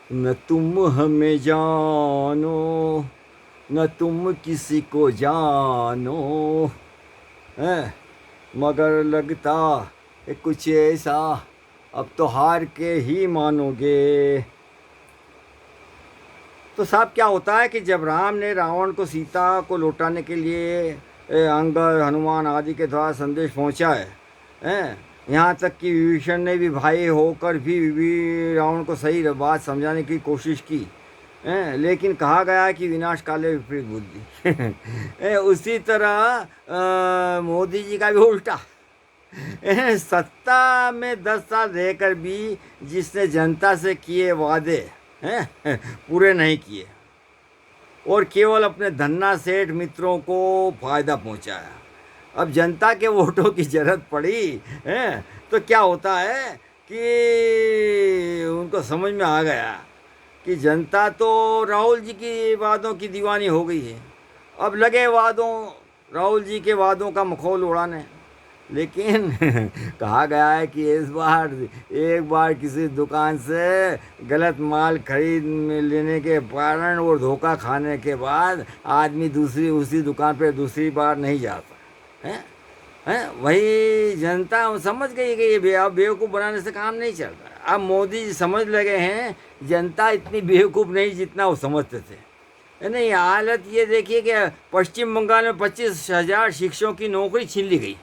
न तुम हमें जानो, न तुम किसी को जानो है, मगर लगता है कुछ ऐसा, अब तो हार के ही मानोगे। तो साहब क्या होता है कि जब राम ने रावण को सीता को लौटाने के लिए अंगद हनुमान आदि के द्वारा संदेश पहुंचा है, यहाँ तक कि विभीषण ने भी भाई होकर भी रावण को सही बात समझाने की कोशिश की है, लेकिन कहा गया है कि विनाश काले विपरीत बुद्धि उसी तरह मोदी जी का भी उल्टा सत्ता में 10 साल रहकर भी जिसने जनता से किए वादे हैं पूरे नहीं किए और केवल अपने धन्ना सेठ मित्रों को फायदा पहुंचाया। अब जनता के वोटों की जरूरत पड़ी है तो क्या होता है कि उनको समझ में आ गया कि जनता तो राहुल जी की वादों की दीवानी हो गई है। अब लगे वादों राहुल जी के वादों का मखौल उड़ाने। लेकिन कहा गया है कि इस बार एक बार किसी दुकान से गलत माल खरीद लेने के कारण और धोखा खाने के बाद आदमी दूसरी उसी दुकान पर दूसरी बार नहीं जाता है। वही जनता समझ गई कि ये अब बेवकूफ़ बनाने से काम नहीं चल रहा। अब मोदी जी समझ लगे हैं जनता इतनी बेवकूफ़ नहीं जितना वो समझते थे। नहीं, हालत ये देखिए कि पश्चिम बंगाल में 25,000 शिक्षकों की नौकरी छीन ली गई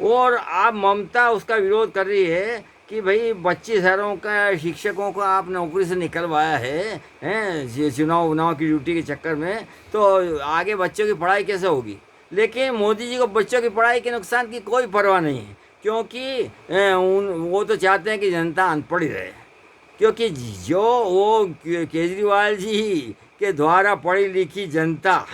और अब ममता उसका विरोध कर रही है कि भाई 25,000 का शिक्षकों को आप नौकरी से निकलवाया है चुनाव उनाव की ड्यूटी के चक्कर में, तो आगे बच्चों की पढ़ाई कैसे होगी। लेकिन मोदी जी को बच्चों की पढ़ाई के नुकसान की कोई परवाह नहीं है, क्योंकि वो तो चाहते हैं कि जनता अनपढ़ ही रहे। क्योंकि जो वो केजरीवाल जी के द्वारा पढ़ी लिखी जनता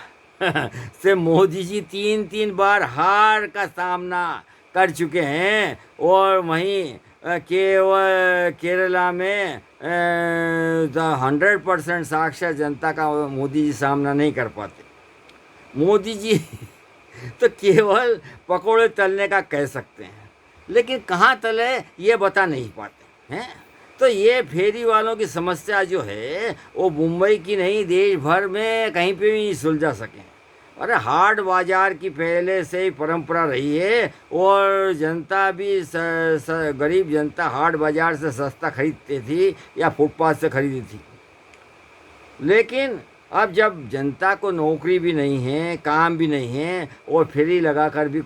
से मोदी जी 3-3 बार हार का सामना कर चुके हैं और वहीं केवल केरला में 100% साक्षर जनता का मोदी जी सामना नहीं कर पाते। मोदी जी तो केवल पकोड़े तलने का कह सकते हैं, लेकिन कहाँ तले ये बता नहीं पाते हैं। तो ये फेरी वालों की समस्या जो है वो मुंबई की नहीं देश भर में कहीं पे भी नहीं सुलझा सकें। अरे हाट बाजार की पहले से ही परंपरा रही है और जनता भी गरीब जनता हाट बाजार से सस्ता खरीदती थी या फुटपाथ से खरीदी थी। लेकिन अब जब जनता को नौकरी भी नहीं है, काम भी नहीं है और फेरी लगा कर भी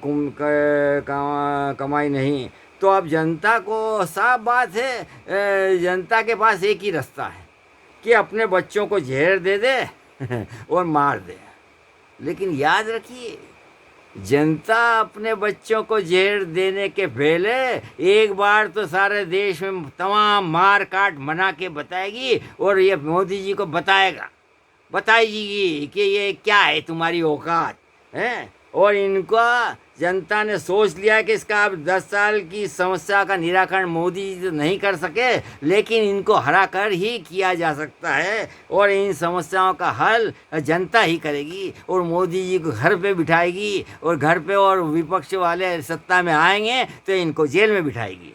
कमाई नहीं, तो अब जनता को साफ बात है जनता के पास एक ही रास्ता है कि अपने बच्चों को जहर दे दे और मार दे। लेकिन याद रखिए जनता अपने बच्चों को जहर देने के पहले एक बार तो सारे देश में तमाम मार काट मना के बताएगी और ये मोदी जी को बताएगी कि ये क्या है तुम्हारी औकात है। और इनका जनता ने सोच लिया कि इसका अब 10 साल की समस्या का निराकरण मोदी जी तो नहीं कर सके, लेकिन इनको हरा कर ही किया जा सकता है और इन समस्याओं का हल जनता ही करेगी और मोदी जी को घर पे बिठाएगी और घर पे और विपक्ष वाले सत्ता में आएंगे तो इनको जेल में बिठाएगी।